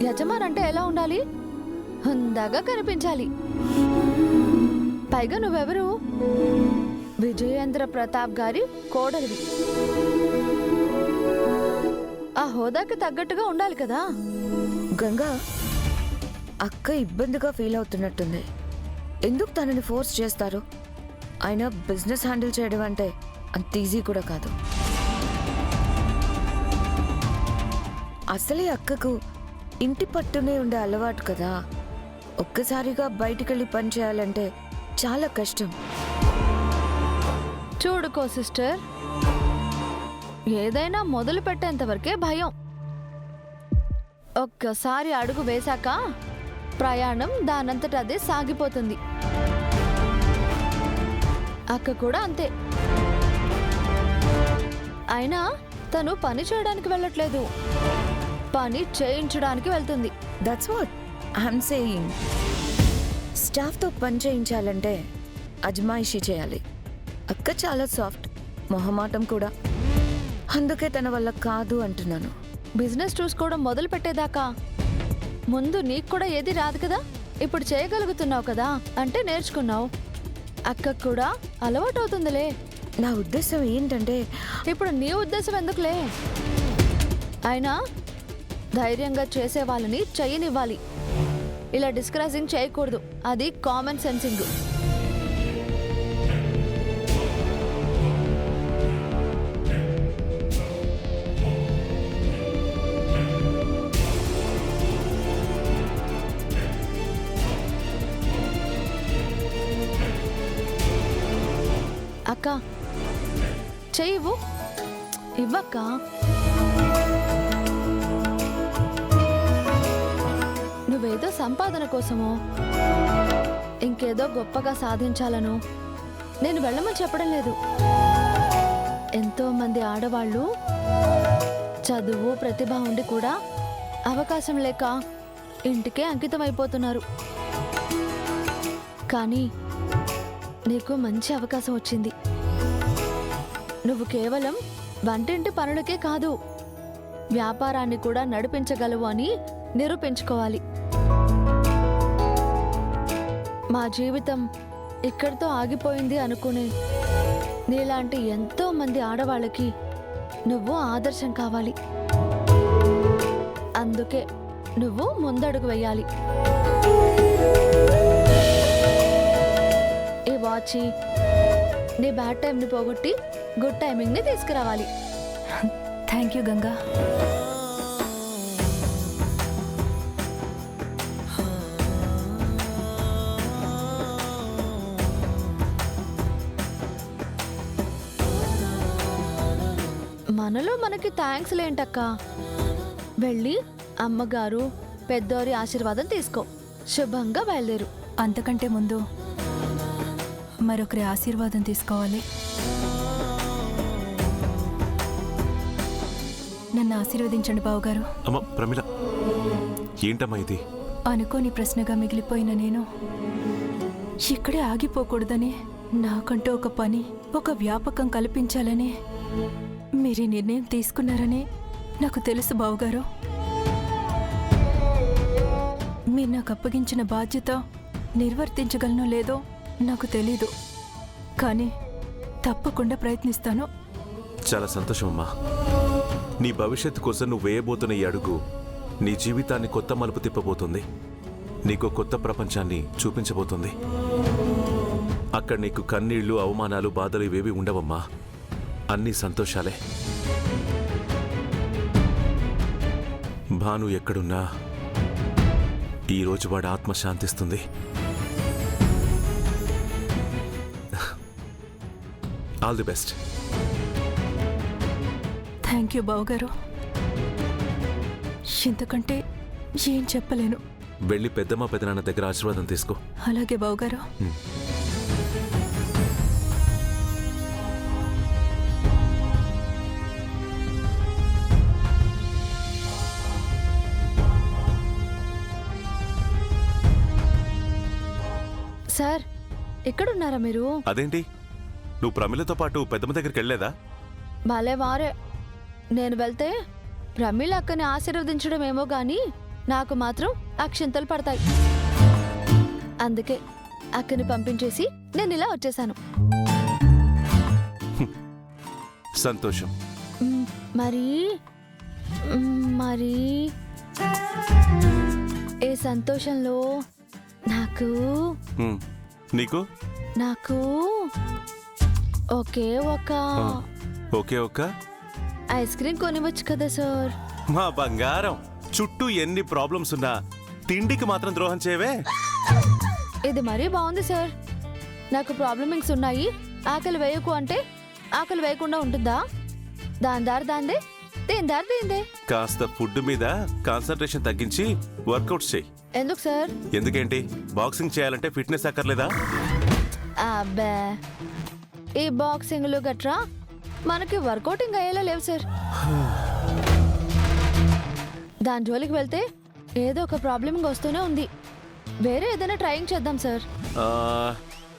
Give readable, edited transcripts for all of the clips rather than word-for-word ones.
యజమాని అంటే ఎలా ఉండాలి? హుందాగా కనిపించాలి. పైగా నువ్వెవరు? విజయేంద్ర ప్రతాప్ గారి కోడలివి. ఆ హోదాకి తగ్గట్టుగా ఉండాలి కదా. గంగా, అక్క ఇబ్బందిగా ఫీల్ అవుతున్నట్టుంది. ఎందుకు తనని ఫోర్స్ చేస్తారు? ఆయన బిజినెస్ హ్యాండిల్ చేయడం అంటే అంత ఈజీ కూడా కాదు. అసలే అక్కకు ఇంటి పట్టునే ఉండే అలవాటు కదా. ఒక్కసారిగా బయటికెళ్ళి పని చేయాలంటే చాలా కష్టం. చూడుకో సిస్టర్, ఏదైనా మొదలు పెట్టేంత వరకే భయం. ఒక్కసారి అడుగు వేశాక ప్రయాణం దానంతట అదే సాగిపోతుంది. అక్క కూడా అంతే. అయినా తను పని చేయడానికి వెళ్ళట్లేదు, పని చేయించడానికి వెళ్తుంది. That's what I'm saying. స్టాఫ్తో పని చేయించాలంటే అజమాయిషీ చేయాలి. అక్క చాలా సాఫ్ట్, మొహమాటం కూడా. అందుకే తన వల్ల కాదు అంటున్నాను. బిజినెస్ చూసుకోవడం మొదలు పెట్టేదాకా ముందు నీకు కూడా ఏది రాదు కదా. ఇప్పుడు చేయగలుగుతున్నావు కదా, అంటే నేర్చుకున్నావు. అక్కకు కూడా అలవాటు అవుతుందిలే. నా ఉద్దేశం ఏంటంటే, ఇప్పుడు నీ ఉద్దేశం ఎందుకులే. అయినా ధైర్యంగా చేసే వాళ్ళని చెయ్యనివ్వాలి. ఇలా డిస్కరేజింగ్ చేయకూడదు, అది కామన్ సెన్సింగ్. అక్క చెయ్యవు, ఇవ్వక్క. నువ్వేదో సంపాదన కోసమో ఇంకేదో గొప్పగా సాధించాలను నేను వెళ్ళమని చెప్పడం లేదు. ఎంతో మంది ఆడవాళ్ళు చదువు ప్రతిభ ఉండి కూడా అవకాశం లేక ఇంటికే అంకితం అయిపోతున్నారు. కానీ నీకు మంచి అవకాశం వచ్చింది. నువ్వు కేవలం వంటింటి పనులకే కాదు, వ్యాపారాన్ని కూడా నడిపించగలవు అని నిరూపించుకోవాలి. మా జీవితం ఇక్కడితో ఆగిపోయింది అనుకునే నీలాంటి ఎంతో మంది ఆడవాళ్ళకి నువ్వు ఆదర్శం కావాలి. అందుకే నువ్వు ముందడుగు వెయ్యాలి. ఈ వాచి నీ బ్యాడ్ టైంని పోగొట్టి గుడ్ టైమింగ్ని తీసుకురావాలి. Thank you Ganga. మనలో మనకి థ్యాంక్స్ లేంటక్క. వెళ్ళి అమ్మగారు పెద్దోరి ఆశీర్వాదం తీసుకో, శుభంగా బయలుదేరు. అంతకంటే ముందు మరొకరి ఆశీర్వాదం తీసుకోవాలి. నన్ను ఆశీర్వదించండి బావగారు. అమ్మ ప్రమిళ, ఏంటమ్మా ఇది? అనుకోని ప్రశ్నగా మిగిలిపోయిన నేను ఇక్కడే ఆగిపోకూడదని, నాకంటూ ఒక పని, ఒక వ్యాపకం కల్పించాలని మీరు నిర్ణయం తీసుకున్నారని నాకు తెలుసు బావగారు. మీరు నాకు అప్పగించిన బాధ్యత నిర్వర్తించగలనో లేదో నాకు తెలీదు, కానీ తప్పకుండా ప్రయత్నిస్తాను. చాలా సంతోషం అమ్మా. నీ భవిష్యత్తు కోసం నువ్వు వేయబోతున్న ఈ అడుగు నీ జీవితాన్ని కొత్త మలుపు తిప్పబోతుంది. నీకు కొత్త ప్రపంచాన్ని చూపించబోతుంది. అక్కడ నీకు కన్నీళ్లు, అవమానాలు, బాధలు ఇవేవి ఉండవమ్మా. అన్నీ సంతోషాలే. భాను ఎక్కడున్నా ఈరోజు వాడి ఆత్మ శాంతిస్తుంది. All the best. Thank you బావగారు. ఇంతకంటే ఏం చెప్పలేను. వెళ్ళి పెద్దమ్మ పెదనాన్న దగ్గర ఆశీర్వాదం తీసుకో. అలాగే బావగారు. సార్, ఎక్కడున్నారా మీరు? అదేంటి, నువ్వు ప్రమిళతో పాటు పెద్దమ్మ దగ్గరికి వెళ్ళలేదా? భలే వారే. నేను వెళ్తే ప్రమీల అక్కని ఆశీర్వదించడం ఏమో గాని నాకు మాత్రం అక్షింతలు పడతాయి. అందుకే అక్కని పంపించేసి నేను ఇలా వచ్చేసాను. సంతోషం. మ్, మరి మరి ఏ సంతోషంలో నాకు హ్మ్. నీకు నాకు ఒకే ఒక ఓకే ఒక్క ఐస్ క్రీమ్ కొనివచ్చు కదా సార్. మా బంగారం, చుట్టూ ఎన్ని ప్రాబ్లమ్స్ ఉన్నా తిండికి మాత్రం ద్రోహం చేయవే. ఇది మరీ బాగుంది సార్. నాకు ప్రాబ్లమింగ్స్ ఉన్నాయి, ఆకలి వేయకు అంటే ఆకలి వేయకుండా ఉంటుందా? దాని దారి దాందే, దేని దారి దేందే. కాస్త ఫుడ్ మీద కాన్సన్ట్రేషన్ తగ్గించి వర్కౌట్స్ చేయి. ఎందుకు సార్? ఎందుకేంటి, బాక్సింగ్ చేయాలంటే ఫిట్నెస్ అక్కర్లేదా? అబ్బే, ఈ బాక్సింగ్లు గట్రా మనకి వర్కౌటింగ్ అయ్యేలా లేవు సార్. దాని జోలికి వెళ్తే ఏదో ఒక ప్రాబ్లమింగ్ వస్తూనే ఉంది. వేరే ఏదైనా ట్రైయింగ్ చేద్దాం సార్. ఆ,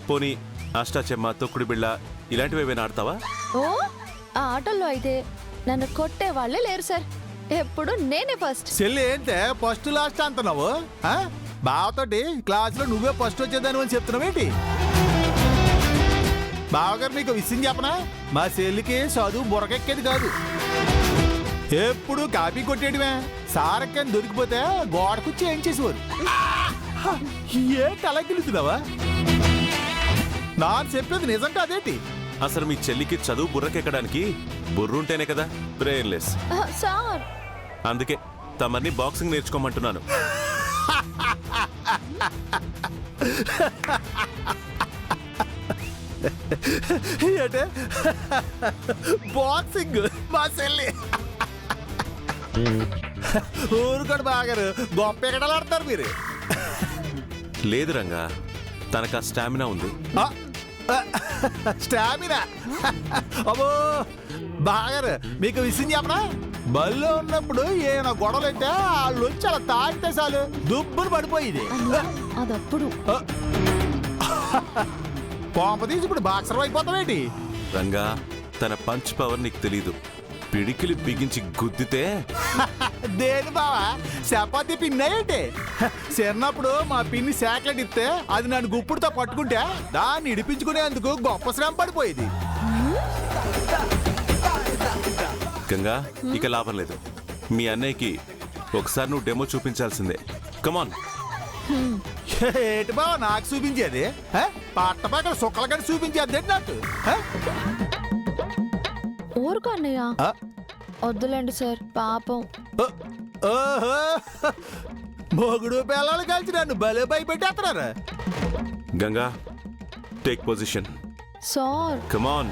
పోనీ అష్టాచెమ్మ, తొక్కుడు బిళ్ళ ఇలాంటివి ఏమైనా ఆడతావా? ఓ, ఆ ఆటల్లో అయితే నన్ను కొట్టే వాళ్ళే లేరు సార్. ఎప్పుడు నేనే ఫస్ట్. చెల్లి ఏంటే ఫస్ట్ లాస్ట్ అంటున్నావు? బావతోటి క్లాసులో నువ్వే ఫస్ట్ వచ్చేదాని అని చెప్తున్నావేంటి? బావగారు మీకు విషయం చెప్పనా? మా చెల్లికి చదువు బుర్రకెక్కేది కాదు, ఎప్పుడు కాపీ కొట్టేయడమే. సారక్కని దొరికిపోతే గోడకు చేంజ్ చేసేవారు. ఏంటి అలా గెలుతున్నావా? నాకు చెప్పేది నిజం కాదేంటి? అసలు మీ చెల్లికి చదువు బుర్రకెక్కడానికి బుర్రుంటేనే కదా బ్రెయిన్లెస్. సార్, అందుకే తమని బాక్సింగ్ నేర్చుకోమంటున్నాను. ఏంటే బాక్సింగ్? మా చెల్లి ఊరుకోడు బాగారు, గొప్ప ఎక్కడలు ఆడతారు మీరు. లేదు రంగా, తనకు ఆ స్టామినా ఉంది. స్టామినా? అబ్బో బాగారు, మీకు విషయం చెప్పనా? బల్లో ఉన్నప్పుడు ఏమైనా గొడవలు అయితే వాళ్ళు వచ్చి అలా తాగితే చాలు దుబ్బులు పడిపోయింది. అదప్పుడు కోంప తీసి ఇప్పుడు బాక్సర్ అయిపోతావేంటి? రంగా, తన పంచ్ పవర్ నీకు తెలీదు. పిడికిలి బిగించి గుద్దితే దేని బావా, చపాతీ పిన్ ఏంటి? చిన్నప్పుడు మా పిన్ని శాక్లెట్ ఇస్తే అది నన్ను గుప్పుడుతో పట్టుకుంటే దాన్ని ఇడిపించుకునేందుకు గొప్ప శ్రమ పడిపోయేది. గంగా, ఇక లాభం లేదు. మీ అన్నయ్యకి ఒకసారి నువ్వు డెమో చూపించాల్సిందే. కమాన్. ఏంటి బావా నాకు చూపించేది? పట్టపక్కల సుక్కల కంటే చూపించేది నాకు. ఊరుకో అన్నయ్య. వద్దులేండి సార్, పాపం. ఓహో, మొగుడు పిల్లలు కలిసి నన్ను బలే భయపెట్టేస్తున్నారు. Ganga, take position. సార్, కమాన్.